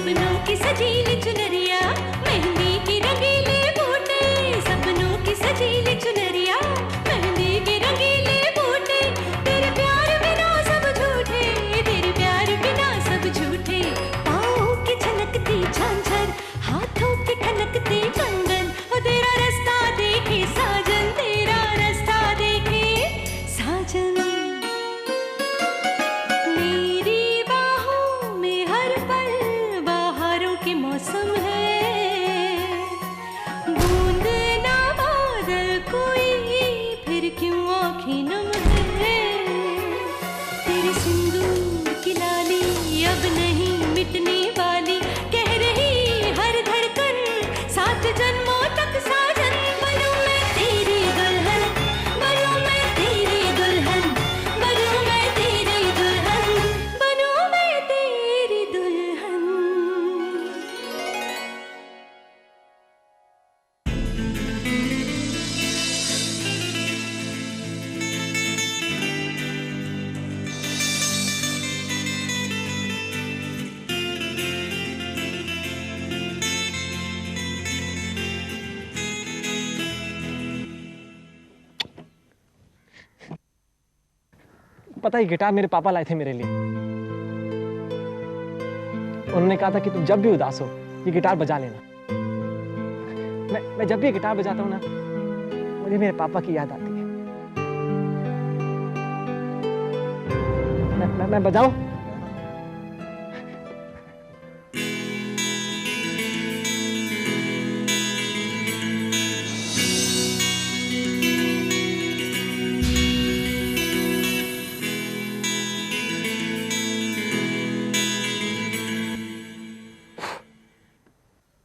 सपनों की सजीली चुनरिया, मेहंदी की रंगीले बूटे, सपनों की सजीली चुनरिया, मेहंदी के रंगीले बूटे, तेरे प्यार बिना सब झूठे, तेरे प्यार बिना सब झूठे, पाँव की छलकती झांझर, हाथों की खनकती कंगन, और तेरा रास्ता देखे साजन, तेरा रास्ता देखे साजन। मेरी बाहों में हर पल बहारों के मौसम है, बूंद ना बादल कोई, फिर क्यों आँखें नम है, तेरे सिंदूर की लाली अब नहीं मिटने वाली, कह रही हर धड़कन सात जन्मों तक साजन। बनूं मैं तेरी दुल्हन, बनूं मैं तेरी दुल्हन, बनूं मैं तेरी दुल्हन, बनूं मैं तेरी दुल्हन। पता है गिटार मेरे पापा लाए थे मेरे लिए। उन्होंने कहा था कि तुम जब भी उदास हो ये गिटार बजा लेना। मैं जब भी गिटार बजाता हूँ ना, मुझे मेरे पापा की याद आती है। मैं बजाऊं?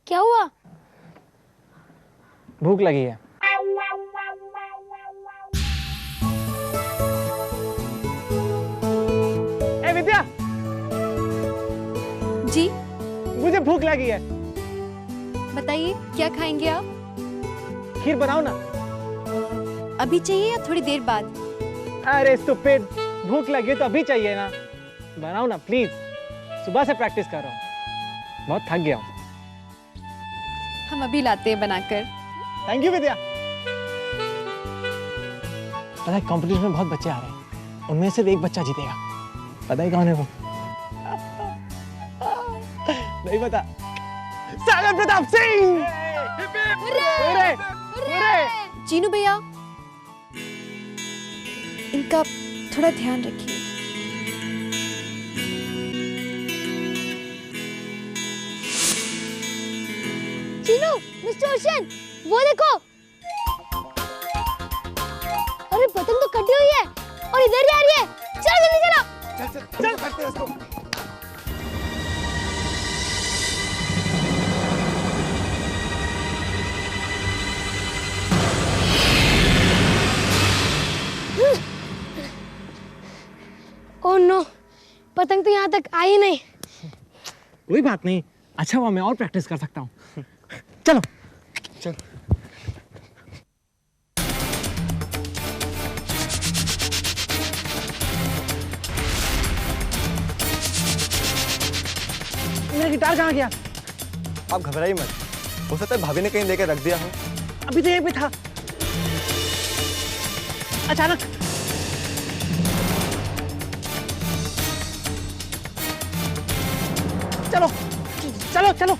क्या हुआ? भूख लगी है। ए विद्या, जी मुझे भूख लगी है। बताइए क्या खाएंगे आप? खीर बनाओ ना। अभी चाहिए या थोड़ी देर बाद? अरे स्टूपिड, भूख लगी तो अभी चाहिए ना। बनाओ ना प्लीज, सुबह से प्रैक्टिस कर रहा हूँ, बहुत थक गया हूँ। हम अभी लाते हैं बनाकर। थैंक यू विद्या। पता है कंपटीशन में बहुत बच्चे आ रहे हैं, उनमें से एक बच्चा जीतेगा। पता है कौन है वो? नहीं पता। सागर प्रताप सिंह। अरे, अरे। चीनू भैया, इनका थोड़ा ध्यान रखिए। चीनू, मिस्टर ओशन, वो देखो। अरे पतंग तो कटी हुई है और इधर ही आ रही है। चलो जल्दी चलो। चल करते हैं इसको। ओह नो, पतंग तो यहाँ तक आई नहीं। कोई बात नहीं, अच्छा हुआ मैं और प्रैक्टिस कर सकता हूँ। चलो चल। मेरा गिटार कहाँ गया? आप घबराइए मत, हो सकता है भाभी ने कहीं लेकर रख दिया हो। अभी तो यहीं पे था, अचानक। चलो चलो चलो।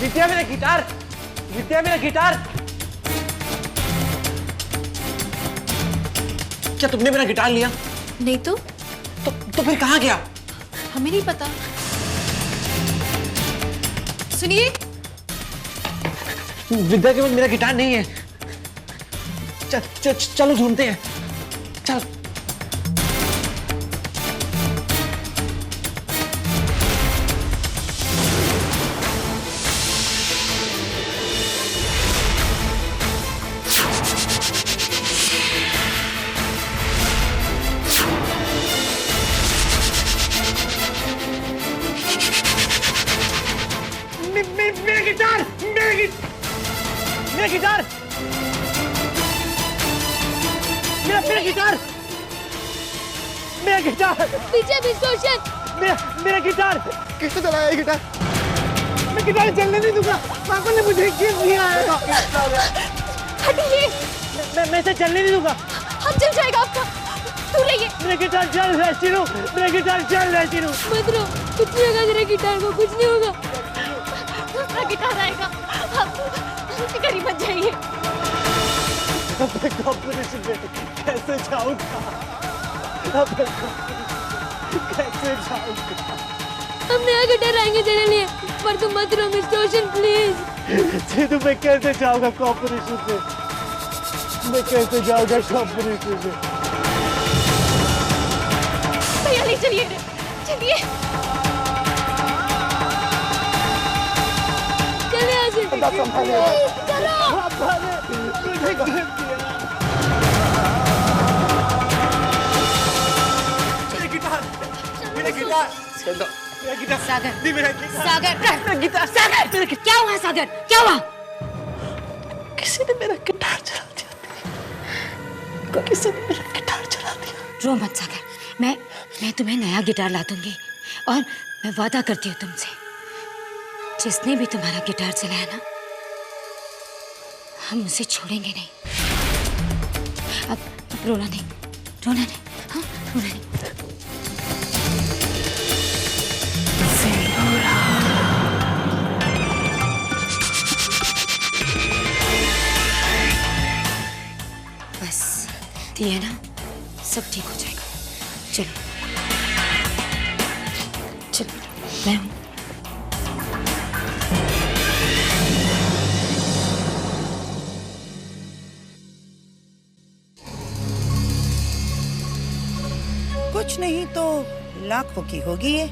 विद्या मेरा गिटार, विद्या मेरा गिटार। क्या तुमने मेरा गिटार लिया? नहीं तो फिर कहाँ गया? हमें नहीं पता। सुनिए, विद्या के पास मेरा गिटार नहीं है। चलो ढूंढते हैं, चल। मेरा गिटार, मेरा गिटार, मेरा गिटार, मेरा गिटार, पीछे डिस्टॉर्शन। मेरा गिटार। किसने चलाया ये गिटार? मैं गिटार चलने नहीं दूंगा। पापा ने मुझे गिफ्ट दिया है। हटिए। मैं इसे चलने नहीं दूंगा। हाथ जल जाएगा आपका। तू ले ये। मेरा गिटार जल रहा है चिरू, मेरा गिटार जल रहा है चिरू। मत रो, कुछ नहीं होगा तेरे गिटार को, कुछ नहीं होगा। दूसरा गिटार आएगा, आप फिक्र मत जाइए। कंपटीशन में कैसे जाऊंगा? कैसे जाऊंगा? हम नया गिटार आएंगे तेरे लिए, पर तुम मत रो मिस्टर ओशन प्लीज। चिरू मैं कैसे जाऊंगा कंपटीशन में? मैं कैसे जाऊंगा कंपटीशन में? भैया ले चलिए, चलिए चलिए यहाँ से। चलो। पापा ने मुझे गिफ्ट दिया। मेरा गिटार, चल दो। मेरा गिटार, सागर, नहीं मेरा गिटार, सागर, मेरा गिटार, सागर, क्या हुआ सागर? क्या हुआ? किसी ने मेरा गिटार चला दिया। किसी ने मेरा गिटार चला दिया। रो मत सागर, मैं तुम्हें नया गिटार ला दूंगी और मैं वादा करती हूँ तुमसे, जिसने भी तुम्हारा गिटार चलाया ना, हम उसे छोड़ेंगे नहीं। अब रोना नहीं, हाँ रोना नहीं। बस दिया ना, सब ठीक हो जाएगा। चलो चलो, मैं हूँ। कुछ नहीं तो लाखों की होगी ये।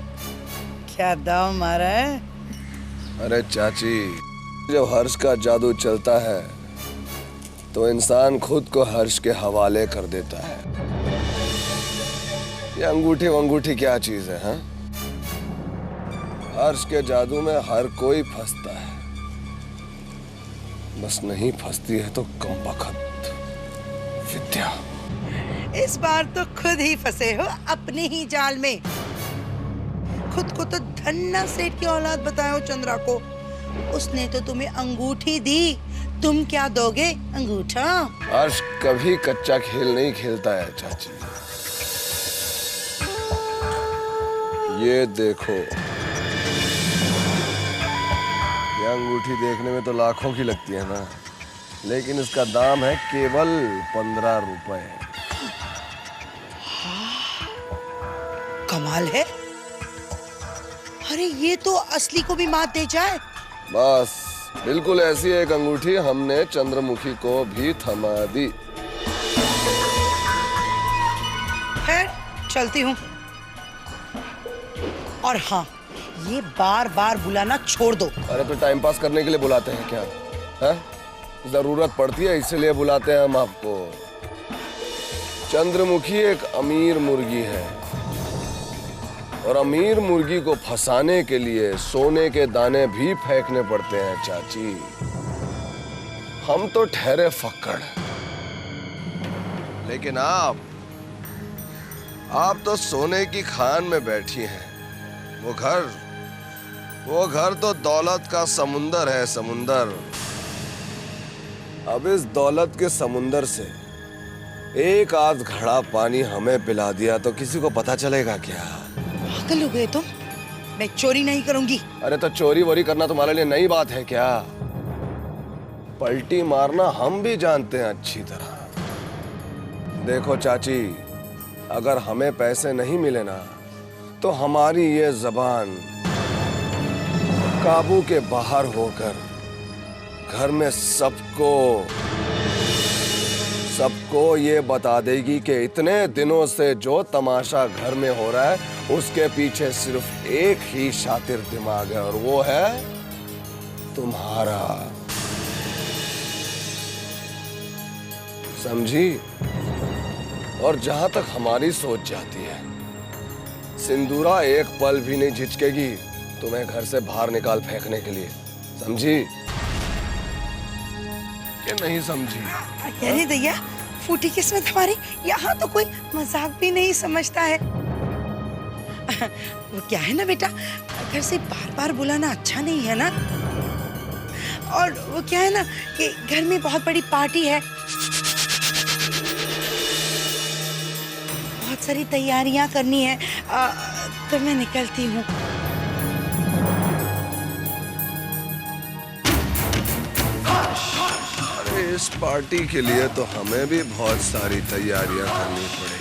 क्या दाव मारा है? अरे चाची, जब हर्ष का जादू चलता है तो इंसान खुद को हर्ष के हवाले कर देता है। ये अंगूठी वंगूठी क्या चीज है, हाँ? हर्ष के जादू में हर कोई फंसता है, बस नहीं फंसती है तो कमबख्त विद्या। इस बार तो खुद ही फंसे हो अपने ही जाल में। खुद को तो धन्ना सेठ की औलाद बताया हो चंद्रा को। उसने तो तुम्हें अंगूठी दी, तुम क्या दोगे? अंगूठा। हर्ष कभी कच्चा खेल नहीं खेलता है चाची। ये देखो, ये अंगूठी देखने में तो लाखों की लगती है ना, लेकिन इसका दाम है केवल 15 रुपए। कमाल है। अरे ये तो असली को भी मात दे जाए। बस बिल्कुल ऐसी एक अंगूठी हमने चंद्रमुखी को भी थमा दी। खैर चलती हूँ। और हाँ, ये बार बार बुलाना छोड़ दो। अरे तो टाइम पास करने के लिए बुलाते हैं क्या, है? जरूरत पड़ती है इसलिए बुलाते हैं हम आपको। चंद्रमुखी एक अमीर मुर्गी है और अमीर मुर्गी को फंसाने के लिए सोने के दाने भी फेंकने पड़ते हैं चाची। हम तो ठहरे फक्कड़, लेकिन आप तो सोने की खान में बैठी हैं। वो घर तो दौलत का समुंदर है, समुंदर। अब इस दौलत के समुंदर से एक आध घड़ा पानी हमें पिला दिया तो किसी को पता चलेगा क्या? पागल हो गए तुम? मैं चोरी नहीं करूंगी। अरे तो चोरी वोरी करना तुम्हारे लिए नई बात है क्या? पलटी मारना हम भी जानते हैं अच्छी तरह। देखो चाची, अगर हमें पैसे नहीं मिले ना तो हमारी ये जबान काबू के बाहर होकर घर में सबको ये बता देगी कि इतने दिनों से जो तमाशा घर में हो रहा है उसके पीछे सिर्फ एक ही शातिर दिमाग है और वो है तुम्हारा। समझी? और जहां तक हमारी सोच जाती है, सिंदूरा एक पल भी नहीं झिझकेगी तुम्हें घर से बाहर निकाल फेंकने के लिए, समझी कि नहीं समझी? अरे दैया, फूटी किस्मत हमारी, यहाँ तो कोई मजाक भी नहीं समझता है। वो क्या है ना बेटा, घर से बार बार बुलाना अच्छा नहीं है ना। और वो क्या है ना कि घर में बहुत बड़ी पार्टी है, बहुत सारी तैयारियां करनी है, तो मैं निकलती हूँ। अरे इस पार्टी के लिए तो हमें भी बहुत सारी तैयारियां करनी पड़ेगी।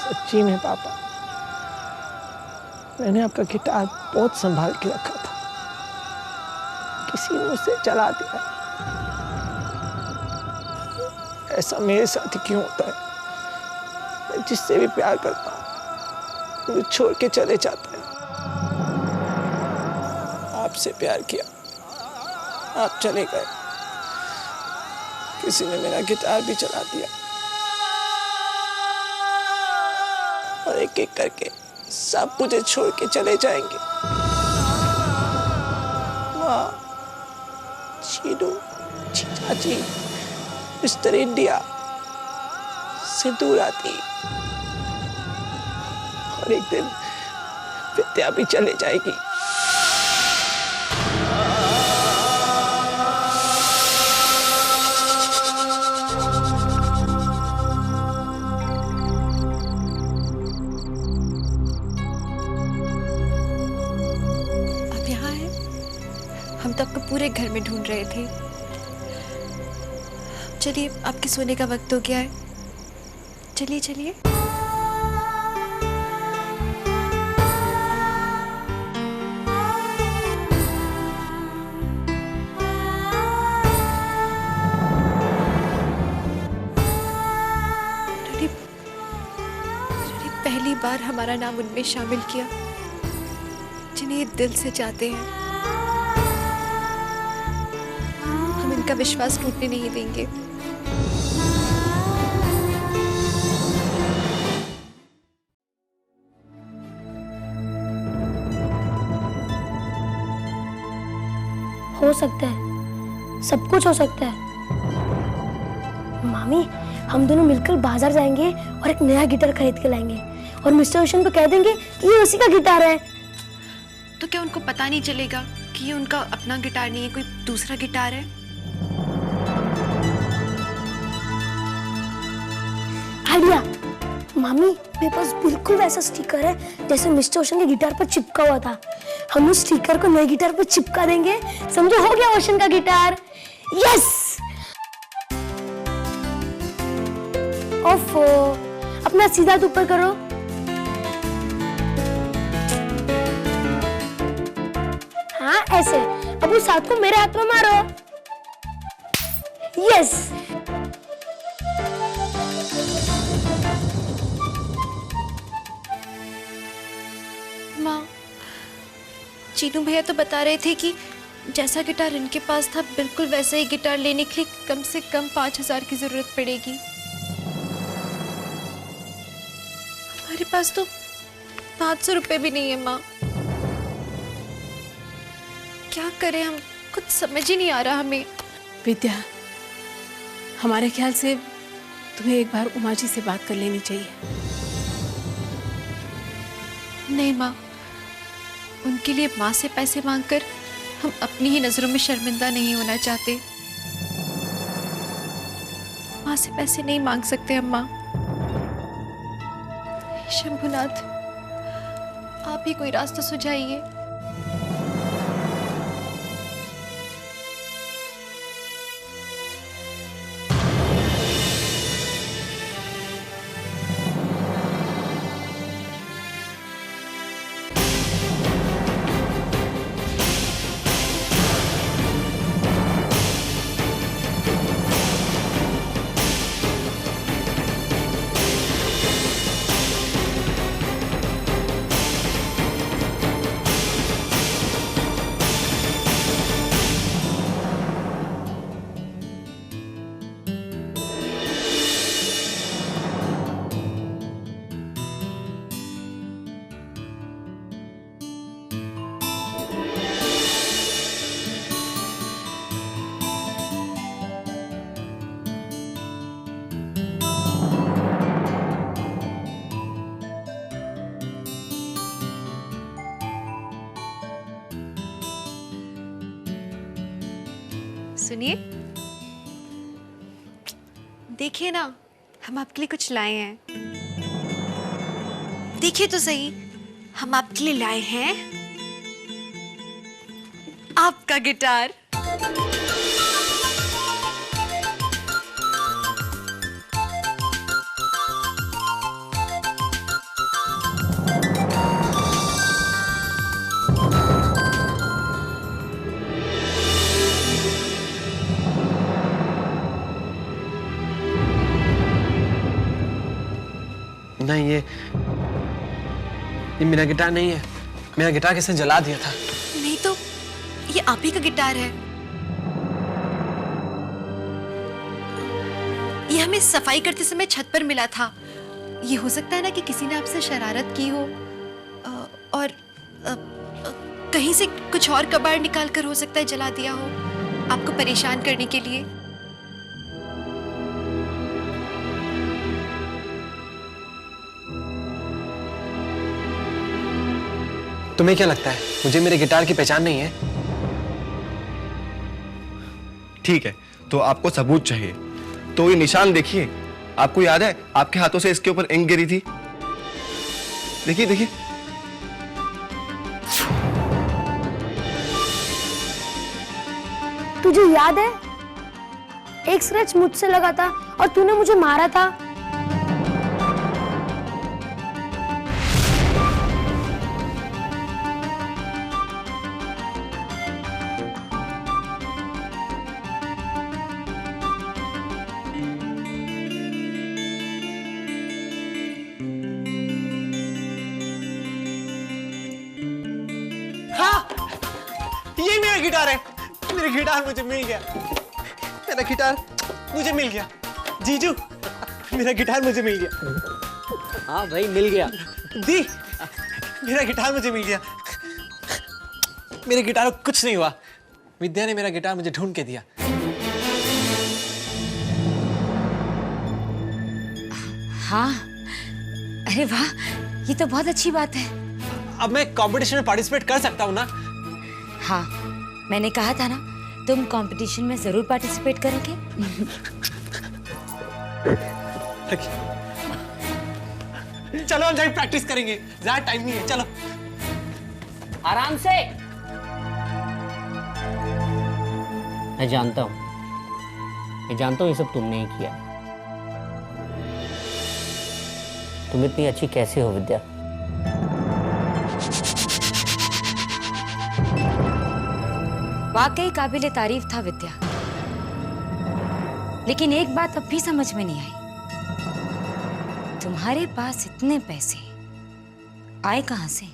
सच्ची में पापा, मैंने आपका गिटार बहुत संभाल के रखा था, किसी ने उसे चला दिया। ऐसा मेरे साथ ही क्यों होता है? मैं जिससे भी प्यार करता हूँ मुझे छोड़ के चले जाता है। आपसे प्यार किया, आप चले गए, किसी ने मेरा गिटार भी चला दिया, और एक एक करके सब मुझे छोड़ के चले जाएंगे। माँ, चीनू, चाची, मिस्टर इंडिया, सिंदूर आती, और एक दिन विद्या भी चले जाएगी। हम तो आपको पूरे घर में ढूंढ रहे थे। चलिए, आपके सोने का वक्त हो गया है, चलिए चलिए। पहली बार हमारा नाम उनमें शामिल किया जिन्हें दिल से चाहते हैं। का विश्वास टूटने नहीं देंगे। हो सकता है, सब कुछ हो सकता है। मामी, हम दोनों मिलकर बाजार जाएंगे और एक नया गिटार खरीद के लाएंगे और मिस्टर ओशन को कह देंगे कि ये उसी का गिटार है। तो क्या उनको पता नहीं चलेगा कि ये उनका अपना गिटार नहीं है, कोई दूसरा गिटार है? आइडिया। मामी, मेरे पास बिल्कुल वैसा स्टिकर है जैसे मिस्टर ओशन के गिटार पर चिपका हुआ था। हम उस स्टिकर को नए गिटार पर चिपका देंगे, समझो हो गया ओशन का गिटार। यस। ओफो, अपना सीधा हाथ ऊपर करो। हाँ ऐसे। अब उस हाथ को मेरे हाथ में मारो। यस। माँ, चीनू भैया तो बता रहे थे कि जैसा गिटार इनके पास था बिल्कुल वैसा ही गिटार लेने के लिए कम से कम 5,000 की जरूरत पड़ेगी। हमारे पास तो 500 रुपए भी नहीं है माँ। क्या करें हम, कुछ समझ ही नहीं आ रहा हमें। विद्या, हमारे ख्याल से तुम्हें एक बार उमा जी से बात कर लेनी चाहिए। नहीं माँ, उनके लिए माँ से पैसे मांगकर हम अपनी ही नजरों में शर्मिंदा नहीं होना चाहते। माँ से पैसे नहीं मांग सकते हम माँ। शंभुनाथ, आप ही कोई रास्ता सुझाइए। सुनिए, देखिए ना, हम आपके लिए कुछ लाए हैं। देखिए तो सही, हम आपके लिए लाए हैं आपका गिटार। नहीं, ये मेरा गिटार नहीं है। मेरा गिटार किसने जला दिया था। नहीं तो ये आप ही का गिटार है। ये हमें सफाई करते समय छत पर मिला था। ये हो सकता है ना कि किसी ने आपसे शरारत की हो और कहीं से कुछ और कबाड़ निकाल कर हो सकता है जला दिया हो, आपको परेशान करने के लिए। तुम्हें क्या लगता है मुझे मेरे गिटार की पहचान नहीं है? ठीक है, तो आपको सबूत चाहिए, तो ये निशान देखिए। आपको याद है आपके हाथों से इसके ऊपर इंक गिरी थी? देखिए देखिए। तुझे याद है एक स्क्रैच मुझसे लगा था और तूने मुझे मारा था। हाँ, ये मेरा गिटार है। मेरा गिटार मुझे मिल गया। मेरा गिटार मुझे मिल गया। जीजू, मेरा गिटार मुझे मिल गया। हाँ भाई, मिल गया। दी, मेरा गिटार मुझे मिल गया। मेरे गिटार को कुछ नहीं हुआ। विद्या ने मेरा गिटार मुझे ढूंढ के दिया। हाँ, अरे वाह, ये तो बहुत अच्छी बात है। अब मैं कंपटीशन में पार्टिसिपेट कर सकता हूँ ना? हाँ, मैंने कहा था ना, तुम कंपटीशन में जरूर पार्टिसिपेट करोगे। चलो हम जाके प्रैक्टिस करेंगे, ज्यादा टाइम नहीं है। चलो आराम से। मैं जानता हूँ ये सब तुमने ही किया। तुम इतनी अच्छी कैसे हो विद्या? वाकई काबिले तारीफ था विद्या, लेकिन एक बात अब भी समझ में नहीं आई, तुम्हारे पास इतने पैसे आए कहां से?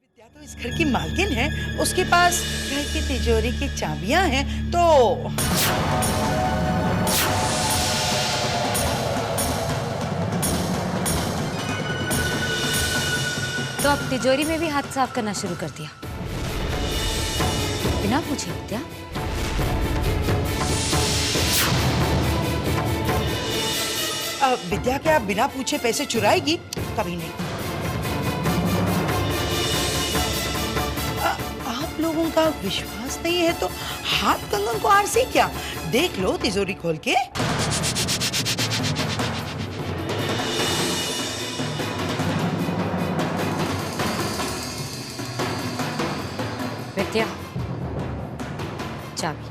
विद्या तो इस घर की मालकिन है, उसके पास घर की तिजोरी की चाबियां हैं, तो अब तिजोरी में भी हाथ साफ करना शुरू कर दिया बिना पूछे विद्या? विद्या क्या बिना पूछे पैसे चुराएगी? कभी नहीं। आप लोगों का विश्वास नहीं है तो हाथ कंगन को आरसी क्या, देख लो तिजोरी खोल के। विद्या, चाबी।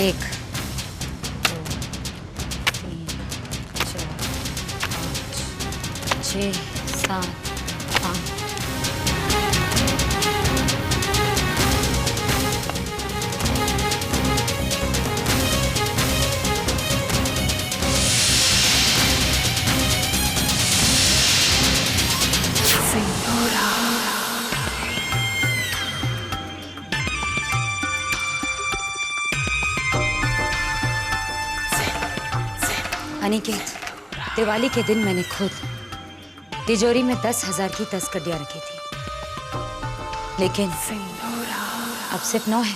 1 2 3 4 5 6 7 8। अनिकेत, दिवाली के दिन मैंने खुद तिजोरी में 10,000 की 10 कड्डियां रखी थी, लेकिन अब सिर्फ 9 है।